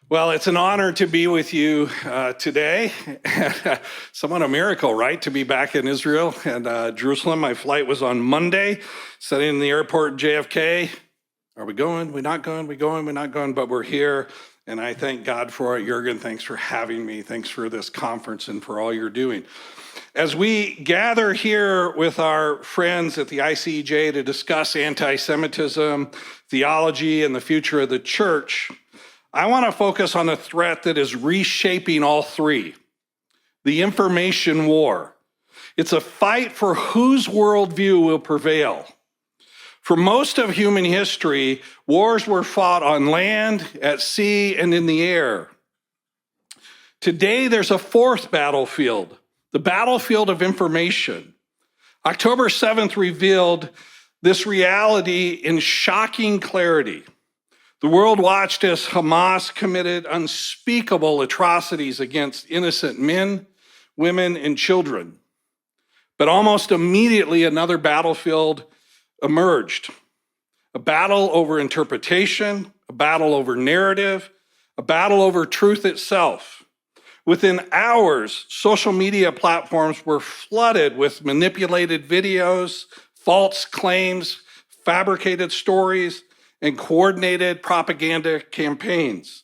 Well, it's an honor to be with you today. Somewhat a miracle, right? To be back in Israel and Jerusalem. My flight was on Monday, sitting in the airport in JFK. Are we going? We're not going? We going? We're not going? But we're here. And I thank God for it. Jürgen, thanks for having me. Thanks for this conference and for all you're doing. As we gather here with our friends at the ICEJ to discuss anti-Semitism, theology, and the future of the church, I want to focus on a threat that is reshaping all three: the information war. It's a fight for whose worldview will prevail. For most of human history, wars were fought on land, at sea, and in the air. Today, there's a fourth battlefield, the battlefield of information. October 7th revealed this reality in shocking clarity. The world watched as Hamas committed unspeakable atrocities against innocent men, women, and children. But almost immediately, another battlefield emerged. A battle over interpretation, a battle over narrative, a battle over truth itself. Within hours, social media platforms were flooded with manipulated videos, false claims, fabricated stories, and coordinated propaganda campaigns.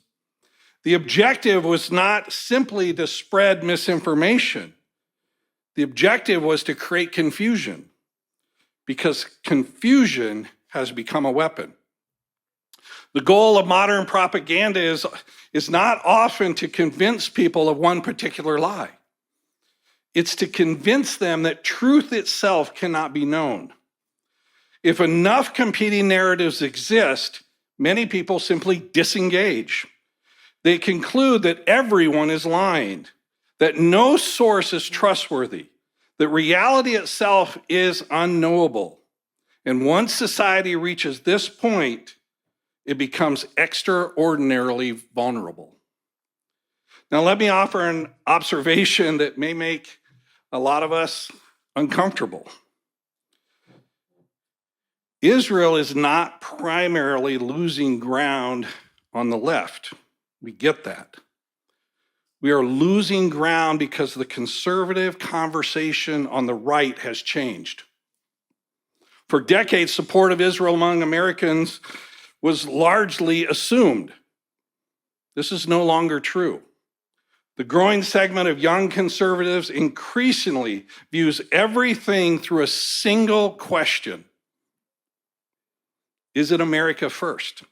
The objective was not simply to spread misinformation. The objective was to create confusion, because confusion has become a weapon. The goal of modern propaganda is not often to convince people of one particular lie. It's to convince them that truth itself cannot be known. If enough competing narratives exist, many people simply disengage. They conclude that everyone is lying, that no source is trustworthy, that reality itself is unknowable. And once society reaches this point, it becomes extraordinarily vulnerable. Now, let me offer an observation that may make a lot of us uncomfortable. Israel is not primarily losing ground on the left. We get that. We are losing ground because the conservative conversation on the right has changed. For decades, support of Israel among Americans was largely assumed. This is no longer true. The growing segment of young conservatives increasingly views everything through a single question: is it America first?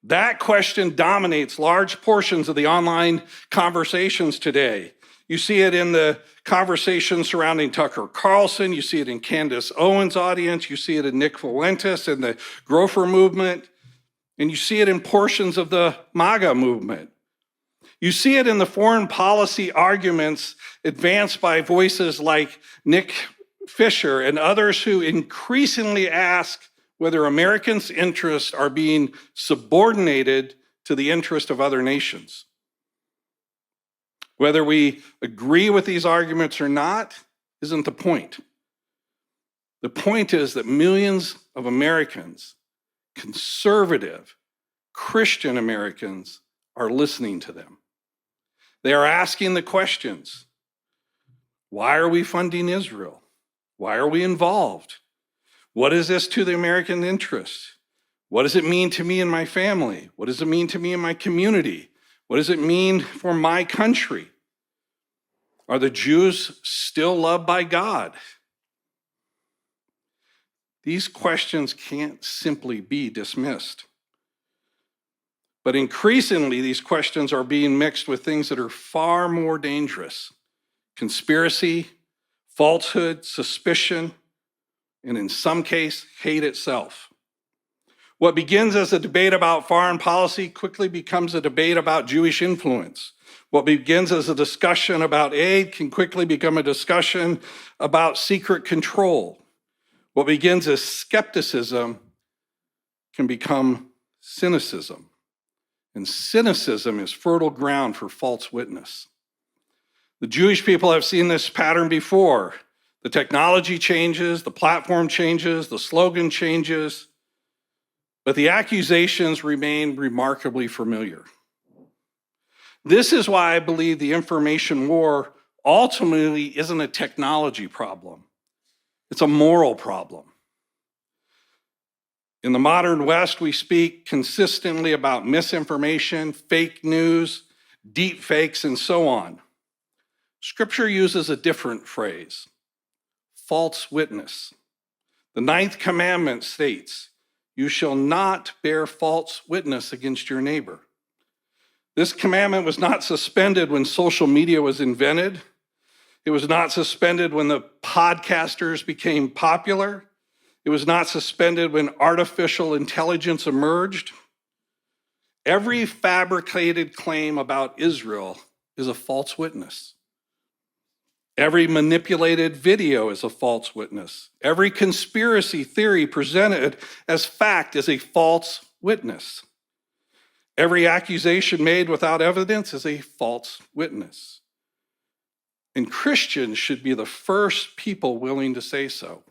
That question dominates large portions of the online conversations today. You see it in the conversation surrounding Tucker Carlson. You see it in Candace Owens' audience. You see it in Nick Fuentes and the Grofer movement. And you see it in portions of the MAGA movement. You see it in the foreign policy arguments advanced by voices like Nick Fisher and others who increasingly ask whether Americans' interests are being subordinated to the interest of other nations. Whether we agree with these arguments or not isn't the point. The point is that millions of Americans, conservative, Christian Americans, are listening to them. They are asking the questions: why are we funding Israel? Why are we involved? What is this to the American interest? What does it mean to me and my family? What does it mean to me and my community? What does it mean for my country? Are the Jews still loved by God? These questions can't simply be dismissed. But increasingly, these questions are being mixed with things that are far more dangerous: conspiracy, falsehood, suspicion, and in some case, hate itself. What begins as a debate about foreign policy quickly becomes a debate about Jewish influence. What begins as a discussion about aid can quickly become a discussion about secret control. What begins as skepticism can become cynicism. And cynicism is fertile ground for false witness. The Jewish people have seen this pattern before. The technology changes, the platform changes, the slogan changes, but the accusations remain remarkably familiar. This is why I believe the information war ultimately isn't a technology problem. It's a moral problem. In the modern West, we speak consistently about misinformation, fake news, deep fakes, and so on. Scripture uses a different phrase, false witness. The 9th commandment states, "You shall not bear false witness against your neighbor." This commandment was not suspended when social media was invented. It was not suspended when the podcasters became popular. It was not suspended when artificial intelligence emerged. Every fabricated claim about Israel is a false witness. Every manipulated video is a false witness. Every conspiracy theory presented as fact is a false witness. Every accusation made without evidence is a false witness. And Christians should be the first people willing to say so.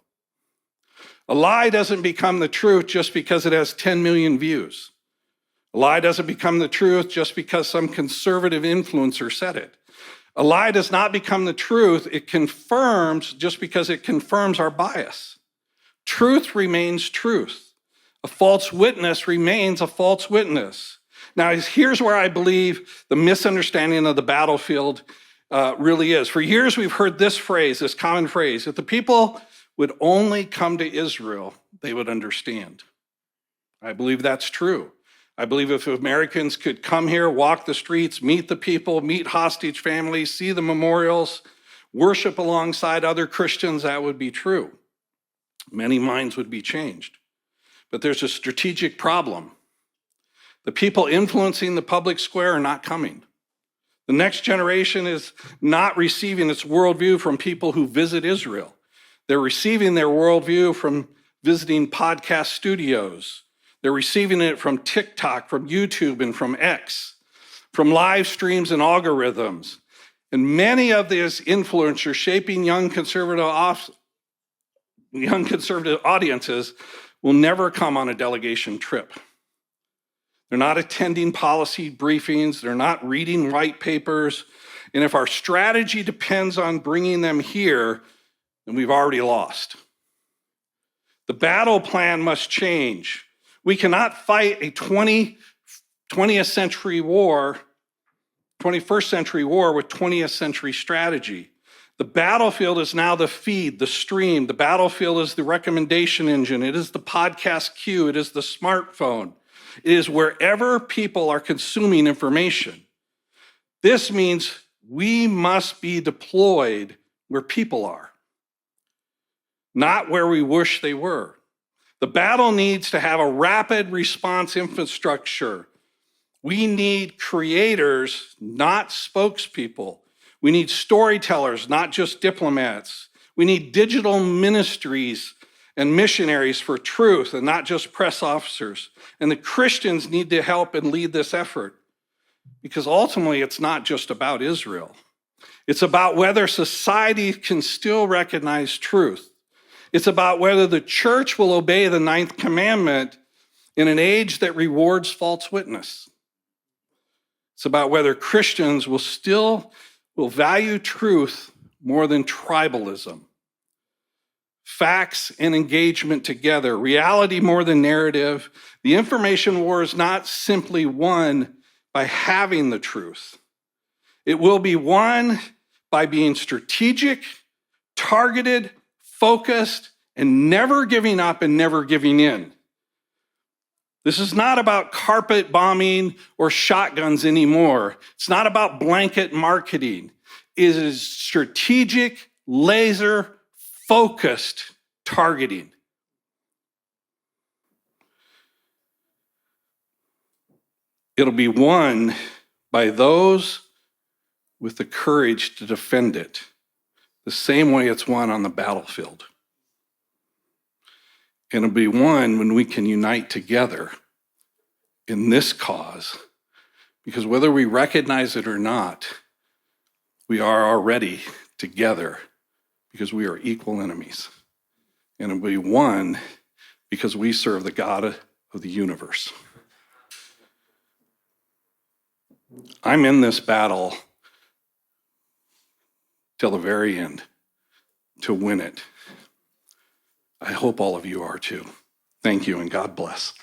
A lie doesn't become the truth just because it has 10 million views. A lie doesn't become the truth just because some conservative influencer said it. A lie does not become the truth. It confirms just because it confirms our bias. Truth remains truth. A false witness remains a false witness. Now, here's where I believe the misunderstanding of the battlefield really is. For years, we've heard this phrase, this common phrase, if the people would only come to Israel, they would understand. I believe that's true. I believe if Americans could come here, walk the streets, meet the people, meet hostage families, see the memorials, worship alongside other Christians, that would be true. Many minds would be changed. But there's a strategic problem. The people influencing the public square are not coming. The next generation is not receiving its worldview from people who visit Israel. They're receiving their worldview from visiting podcast studios. They're receiving it from TikTok, from YouTube, and from X, from live streams and algorithms. And many of these influencers shaping young conservative audiences will never come on a delegation trip. They're not attending policy briefings. They're not reading white papers. And if our strategy depends on bringing them here, then we've already lost. The battle plan must change. We cannot fight a 21st century war with 20th century strategy. The battlefield is now the feed, the stream. The battlefield is the recommendation engine. It is the podcast queue. It is the smartphone. It is wherever people are consuming information. This means we must be deployed where people are, not where we wish they were. The battle needs to have a rapid response infrastructure. We need creators, not spokespeople. We need storytellers, not just diplomats. We need digital ministries and missionaries for truth and not just press officers. And the Christians need to help and lead this effort because ultimately it's not just about Israel. It's about whether society can still recognize truth. It's about whether the church will obey the 9th commandment in an age that rewards false witness. It's about whether Christians will value truth more than tribalism. Facts and engagement together, reality more than narrative. The information war is not simply won by having the truth. It will be won by being strategic, targeted, focused, and never giving up and never giving in. This is not about carpet bombing or shotguns anymore. It's not about blanket marketing. It is strategic, laser-focused targeting. It'll be won by those with the courage to defend it, the same way it's won on the battlefield. And it'll be won when we can unite together in this cause, because whether we recognize it or not, we are already together because we are equal enemies. And it'll be won because we serve the God of the universe. I'm in this battle till the very end to win it. I hope all of you are too. Thank you, and God bless.